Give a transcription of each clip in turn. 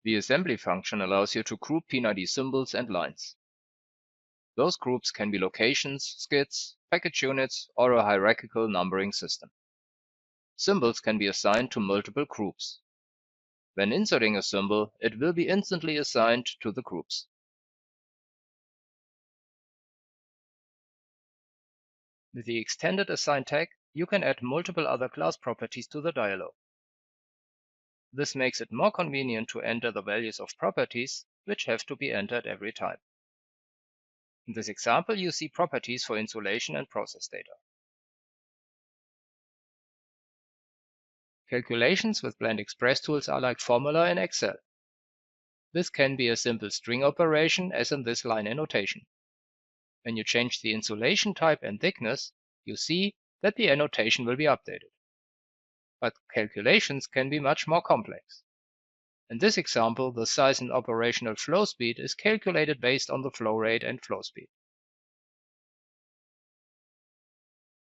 The assembly function allows you to group P&ID symbols and lines. Those groups can be locations, skids, package units, or a hierarchical numbering system. Symbols can be assigned to multiple groups. When inserting a symbol, it will be instantly assigned to the groups. With the extended assign tag, you can add multiple other class properties to the dialog. This makes it more convenient to enter the values of properties, which have to be entered every time. In this example, you see properties for insulation and process data. Calculations with Blend Express tools are like formula in Excel. This can be a simple string operation, as in this line annotation. When you change the insulation type and thickness, you see that the annotation will be updated. But calculations can be much more complex. In this example, the size and operational flow speed is calculated based on the flow rate and flow speed.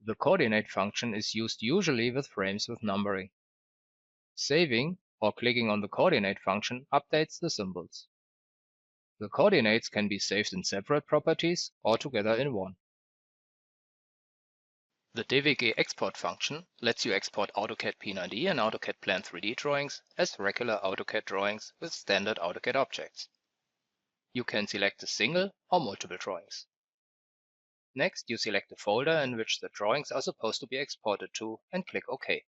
The coordinate function is used usually with frames with numbering. Saving or clicking on the coordinate function updates the symbols. The coordinates can be saved in separate properties or together in one. The DWG export function lets you export AutoCAD P&ID and AutoCAD Plan 3D drawings as regular AutoCAD drawings with standard AutoCAD objects. You can select a single or multiple drawings. Next, you select the folder in which the drawings are supposed to be exported to and click OK.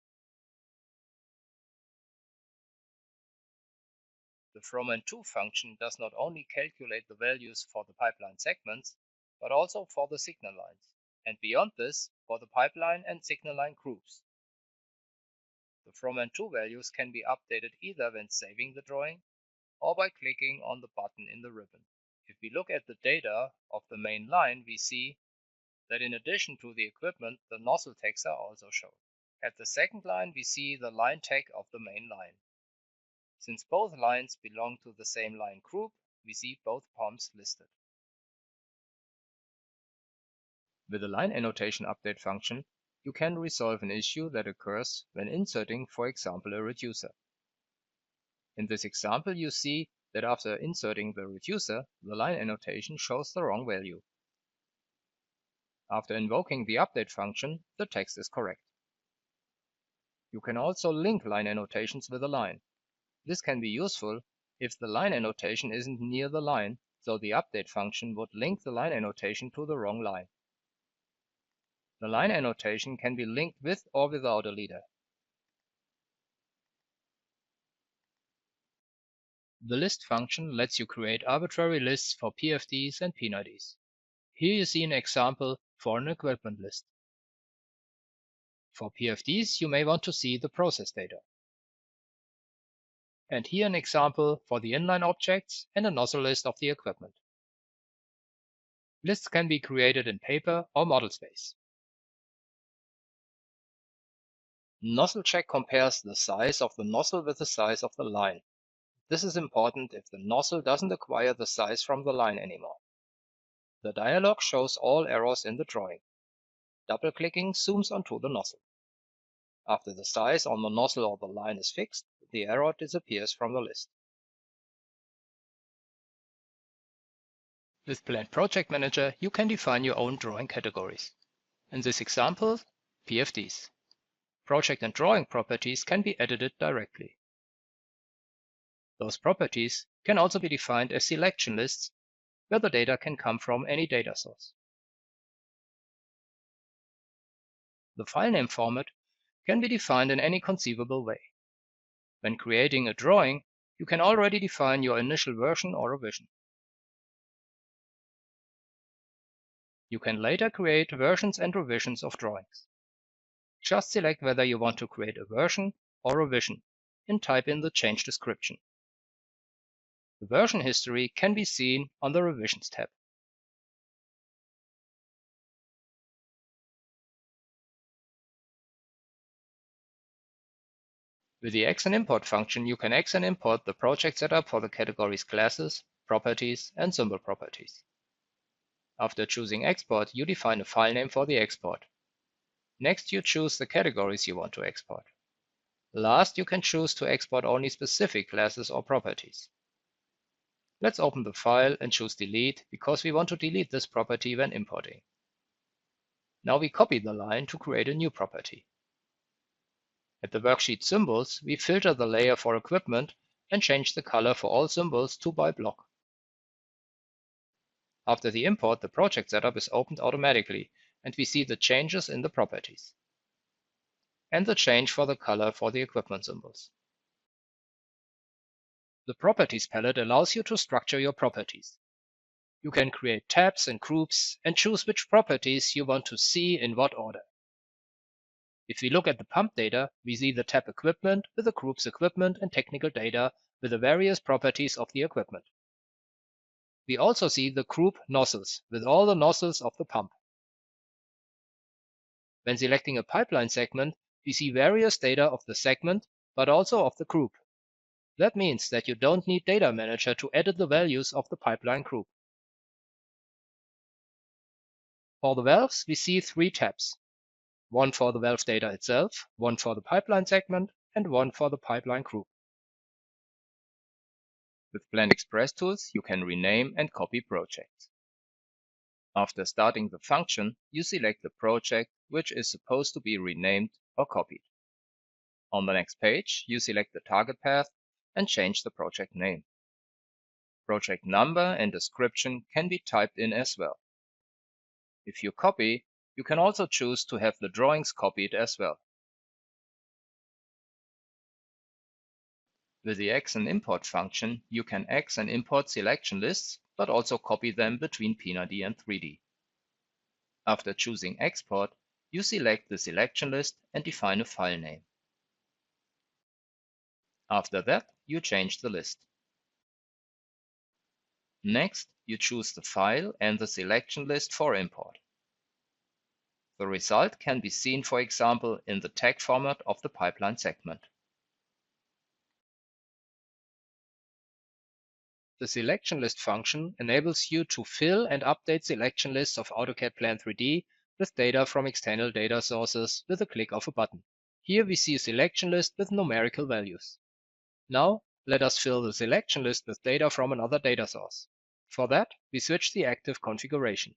The from and to function does not only calculate the values for the pipeline segments, but also for the signal lines, and beyond this, for the pipeline and signal line groups. The from and to values can be updated either when saving the drawing or by clicking on the button in the ribbon. If we look at the data of the main line, we see that in addition to the equipment, the nozzle tags are also shown. At the second line, we see the line tag of the main line. Since both lines belong to the same line group, we see both pumps listed. With the line annotation update function, you can resolve an issue that occurs when inserting, for example, a reducer. In this example, you see that after inserting the reducer, the line annotation shows the wrong value. After invoking the update function, the text is correct. You can also link line annotations with a line. This can be useful if the line annotation isn't near the line, so the update function would link the line annotation to the wrong line. The line annotation can be linked with or without a leader. The list function lets you create arbitrary lists for PFDs and P&IDs. Here you see an example for an equipment list. For PFDs, you may want to see the process data. And here an example for the inline objects and a nozzle list of the equipment. Lists can be created in paper or model space. Nozzle check compares the size of the nozzle with the size of the line. This is important if the nozzle doesn't acquire the size from the line anymore. The dialog shows all errors in the drawing. Double-clicking zooms onto the nozzle. After the size on the nozzle or the line is fixed, the error disappears from the list. With Blend Project Manager, you can define your own drawing categories. In this example, PFDs. Project and drawing properties can be edited directly. Those properties can also be defined as selection lists, where the data can come from any data source. The file name format can be defined in any conceivable way. When creating a drawing, you can already define your initial version or revision. You can later create versions and revisions of drawings. Just select whether you want to create a version or revision and type in the change description. The version history can be seen on the Revisions tab. With the X and import function, you can X and import the project setup for the categories classes, properties, and symbol properties. After choosing export, you define a file name for the export. Next, you choose the categories you want to export. Last, you can choose to export only specific classes or properties. Let's open the file and choose Delete because we want to delete this property when importing. Now we copy the line to create a new property. At the worksheet Symbols, we filter the layer for equipment and change the color for all symbols to by block. After the import, the project setup is opened automatically, and we see the changes in the properties and the change for the color for the equipment symbols. The Properties palette allows you to structure your properties. You can create tabs and groups and choose which properties you want to see in what order. If we look at the pump data, we see the tab Equipment with the groups Equipment and Technical Data with the various properties of the equipment. We also see the group Nozzles with all the nozzles of the pump. When selecting a pipeline segment, we see various data of the segment, but also of the group. That means that you don't need Data Manager to edit the values of the pipeline group. For the valves, we see 3 tabs. One for the valve data itself, one for the pipeline segment, and one for the pipeline group. With Blend Express tools, you can rename and copy projects. After starting the function, you select the project which is supposed to be renamed or copied. On the next page, you select the target path and change the project name. Project number and description can be typed in as well. If you copy, you can also choose to have the drawings copied as well. With the X and Import function, you can X and import selection lists, but also copy them between PNID and 3D. After choosing Export, you select the selection list and define a file name. After that, you change the list. Next, you choose the file and the selection list for import. The result can be seen, for example, in the tag format of the pipeline segment. The selection list function enables you to fill and update selection lists of AutoCAD Plan 3D with data from external data sources with a click of a button. Here we see a selection list with numerical values. Now, let us fill the selection list with data from another data source. For that, we switch the active configuration.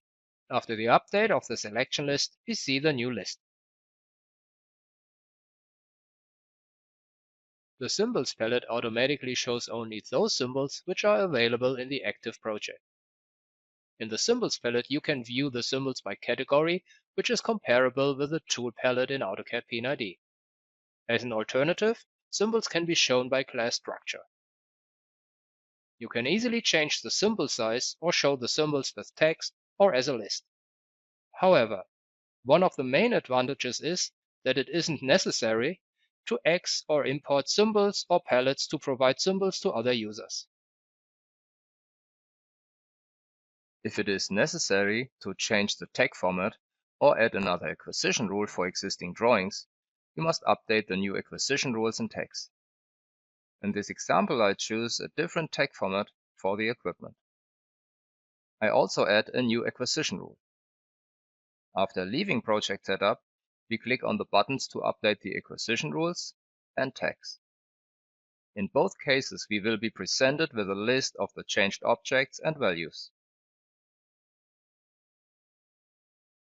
After the update of the selection list, we see the new list. The Symbols palette automatically shows only those symbols which are available in the active project. In the Symbols palette, you can view the symbols by category, which is comparable with the Tool palette in AutoCAD PNID. As an alternative, symbols can be shown by class structure. You can easily change the symbol size or show the symbols with text or as a list. However, one of the main advantages is that it isn't necessary to X or import symbols or palettes to provide symbols to other users. If it is necessary to change the tag format or add another acquisition rule for existing drawings, you must update the new acquisition rules and tags. In this example, I choose a different tag format for the equipment. I also add a new acquisition rule. After leaving Project Setup, we click on the buttons to update the acquisition rules and tags. In both cases, we will be presented with a list of the changed objects and values.